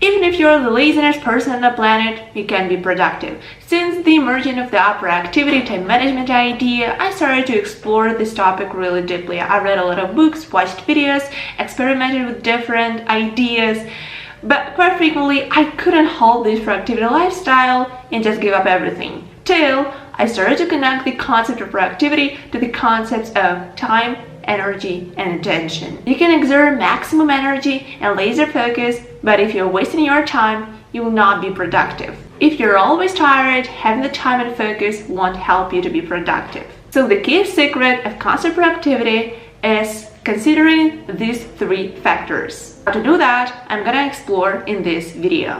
Even if you're the laziest person on the planet, you can be productive. Since the emergence of the hyperactivity time management idea, I started to explore this topic really deeply. I read a lot of books, watched videos, experimented with different ideas, but quite frequently I couldn't hold this productivity lifestyle and just give up everything. Till I started to connect the concept of productivity to the concepts of time, energy, and attention. You can exert maximum energy and laser focus, but if you're wasting your time, you will not be productive. If you're always tired, having the time and focus won't help you to be productive. So the key secret of constant productivity is considering these 3 factors. How to do that, I'm gonna explore in this video.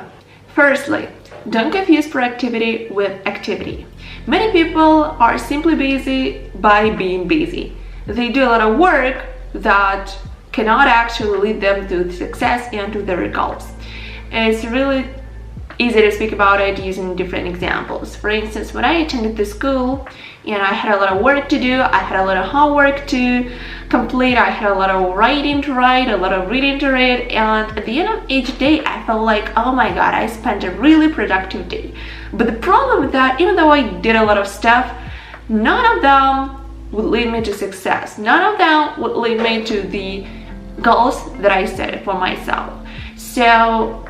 Firstly, don't confuse productivity with activity. Many people are simply busy by being busy. They do a lot of work that cannot actually lead them to success and to the results. It's really easy to speak about it using different examples. For instance, when I attended the school and I had a lot of work to do, I had a lot of homework to complete, I had a lot of writing to write, a lot of reading to read, and at the end of each day I felt like, oh my god, I spent a really productive day. But the problem with that, even though I did a lot of stuff, none of them would lead me to success. None of them would lead me to the goals that I set for myself. So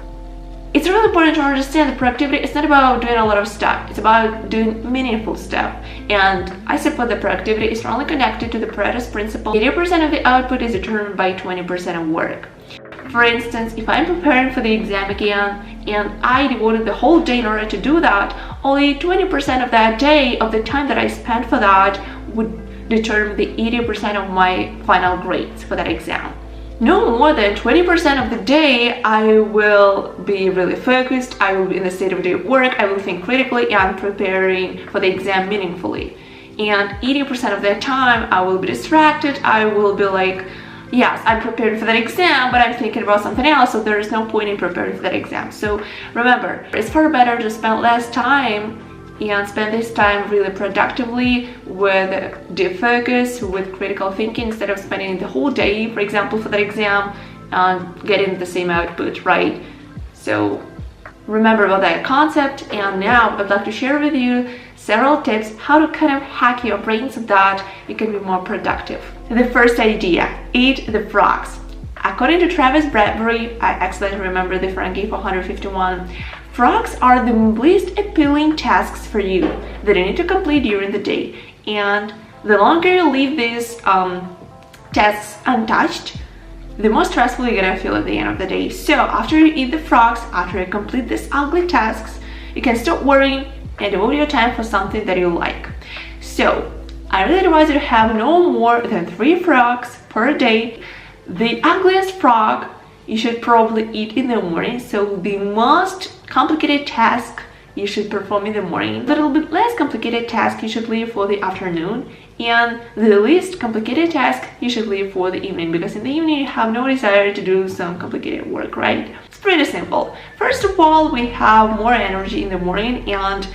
it's really important to understand that productivity is not about doing a lot of stuff. It's about doing meaningful stuff. And I suppose that productivity is strongly connected to the Pareto's principle. 80% of the output is determined by 20% of work. For instance, if I'm preparing for the exam again and I devoted the whole day in order to do that, only 20% of that day, of the time that I spent for that, would determine the 80% of my final grades for that exam. No more than 20% of the day I will be really focused, I will be in the state of deep work, I will think critically and preparing for the exam meaningfully. And 80% of that time I will be distracted, I will be like, yes, I'm preparing for that exam, but I'm thinking about something else, so there is no point in preparing for that exam. So remember, it's far better to spend less time and spend this time really productively with deep focus, with critical thinking, instead of spending the whole day, for example, for that exam and getting the same output, right? So remember about that concept. And now I'd like to share with you several tips how to kind of hack your brain so that you can be more productive. The first idea, eat the frogs. According to Travis Bradbury, I excellently remember the Frankie 451, frogs are the least appealing tasks for you that you need to complete during the day. And the longer you leave these tasks untouched, the more stressful you're gonna feel at the end of the day. So after you eat the frogs, after you complete these ugly tasks, you can stop worrying and devote your time for something that you like. So I really advise you to have no more than 3 frogs per day. The ugliest frog you should probably eat in the morning, so the most complicated task you should perform in the morning. The little bit less complicated task you should leave for the afternoon, and the least complicated task you should leave for the evening, because in the evening you have no desire to do some complicated work, right? It's pretty simple. First of all, we have more energy in the morning and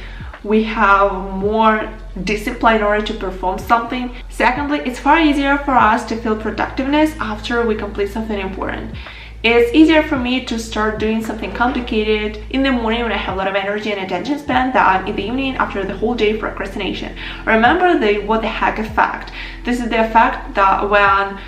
we have more discipline in order to perform something. Secondly, it's far easier for us to feel productiveness after we complete something important. It's easier for me to start doing something complicated in the morning when I have a lot of energy and attention span than in the evening after the whole day procrastination. Remember the what the heck effect. This is the effect that when,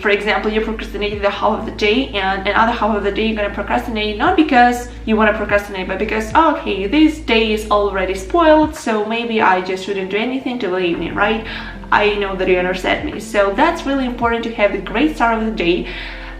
for example, you procrastinate the half of the day and another half of the day you're going to procrastinate, not because you want to procrastinate, but because, okay, this day is already spoiled, so maybe I just shouldn't do anything till the evening, right? I know that you understand me. So that's really important, to have the great start of the day,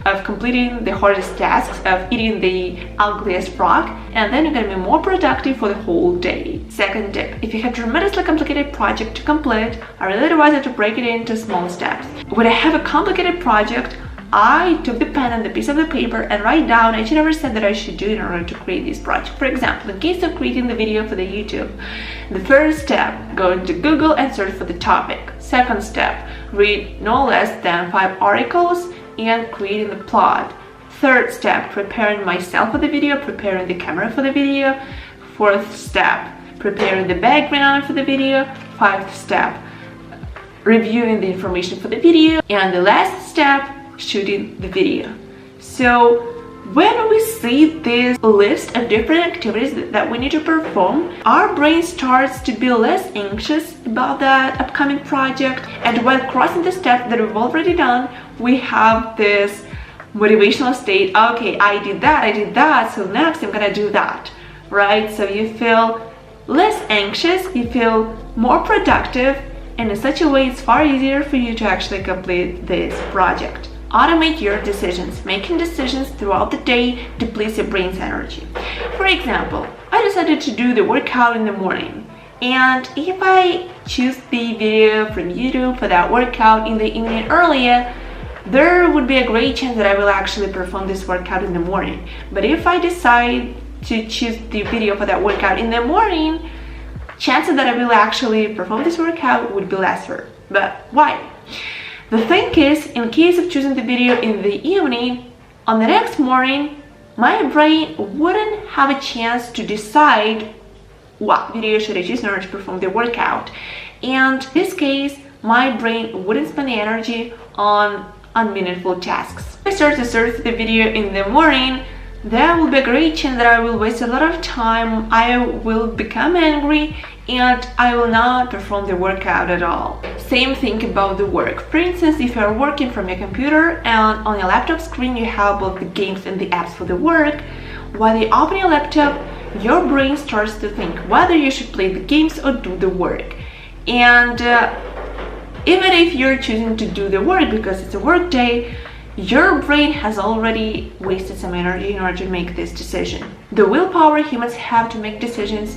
of completing the hardest tasks, of eating the ugliest frog, and then you're going to be more productive for the whole day. Second tip, if you have a tremendously complicated project to complete, I really advise you to break it into small steps. When I have a complicated project, I took the pen and the piece of the paper and write down each and every step that I should do in order to create this project. For example, in case of creating the video for the YouTube, the first step, go into Google and search for the topic. Second step, read no less than 5 articles and creating the plot. Third step, preparing myself for the video, preparing the camera for the video. Fourth step, preparing the background for the video. Fifth step, reviewing the information for the video. And the last step, shooting the video. So When we see this list of different activities that we need to perform, our brain starts to be less anxious about that upcoming project, and while crossing the steps that we've already done, we have this motivational state. Okay, I did that, so next I'm gonna do that, right? So you feel less anxious, you feel more productive, and in such a way it's far easier for you to actually complete this project. Automate your decisions. Making decisions throughout the day depletes your brain's energy. For example, I decided to do the workout in the morning, and if I choose the video from YouTube for that workout in the evening earlier, there would be a great chance that I will actually perform this workout in the morning. But if I decide to choose the video for that workout in the morning, chances that I will actually perform this workout would be lesser. But why? The thing is, in case of choosing the video in the evening, on the next morning, my brain wouldn't have a chance to decide what video should I choose in order to perform the workout. And in this case, my brain wouldn't spend the energy on unmeaningful tasks. If I start to search the video in the morning, there will be a great chance that I will waste a lot of time, I will become angry, and I will not perform the workout at all. Same thing about the work. For instance, if you are working from your computer and on your laptop screen you have both the games and the apps for the work, while you open your laptop, your brain starts to think whether you should play the games or do the work. And even if you're choosing to do the work because it's a work day, your brain has already wasted some energy in order to make this decision. The willpower humans have to make decisions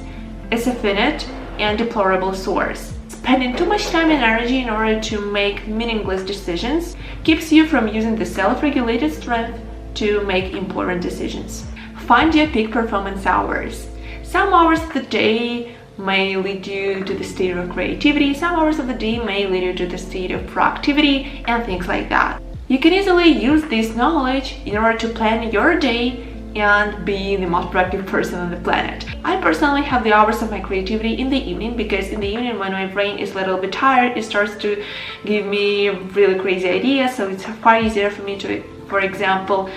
is a finite and deplorable source. Spending too much time and energy in order to make meaningless decisions keeps you from using the self-regulated strength to make important decisions. Find your peak performance hours. Some hours of the day may lead you to the state of creativity, some hours of the day may lead you to the state of proactivity, and things like that. You can easily use this knowledge in order to plan your day and be the most productive person on the planet. I personally have the hours of my creativity in the evening, because in the evening when my brain is a little bit tired, it starts to give me really crazy ideas, so it's far easier for me to, for example,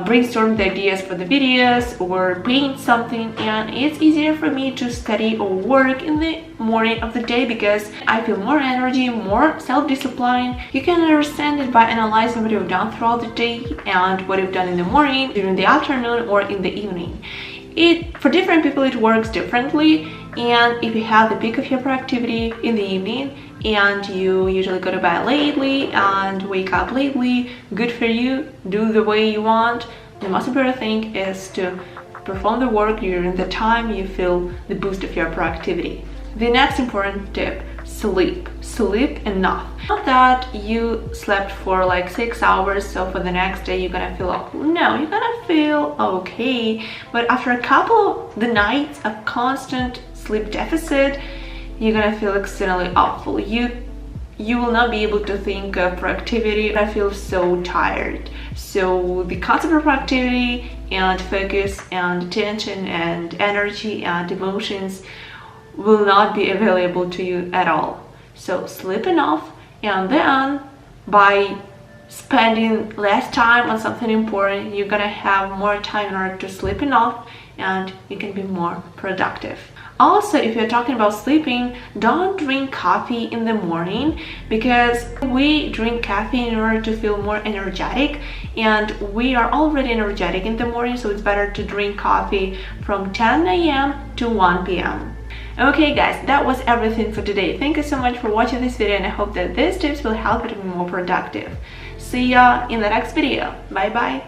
brainstorm the ideas for the videos or paint something, and it's easier for me to study or work in the morning of the day because I feel more energy, more self-discipline. You can understand it by analyzing what you've done throughout the day and what you've done in the morning, during the afternoon, or in the evening. For different people it works differently, and if you have the peak of your productivity in the evening and you usually go to bed lately and wake up lately, good for you, do the way you want. The most important thing is to perform the work during the time you feel the boost of your productivity. The next important tip: sleep. Sleep enough. Not that you slept for like 6 hours, so for the next day you're gonna feel awful. No, you're gonna feel okay, but after a couple of the nights of constant sleep deficit, you're gonna feel extremely awful. You will not be able to think of productivity. I feel so tired. So the concept of productivity and focus and attention and energy and emotions will not be available to you at all. So sleep enough, and then by spending less time on something important, you're gonna have more time in order to sleep enough, and you can be more productive. Also, if you're talking about sleeping, don't drink coffee in the morning, because we drink caffeine in order to feel more energetic, and we are already energetic in the morning, so it's better to drink coffee from 10 a.m. to 1 p.m. Okay guys, that was everything for today. Thank you so much for watching this video, and I hope that these tips will help you to be more productive. See ya in the next video. Bye bye.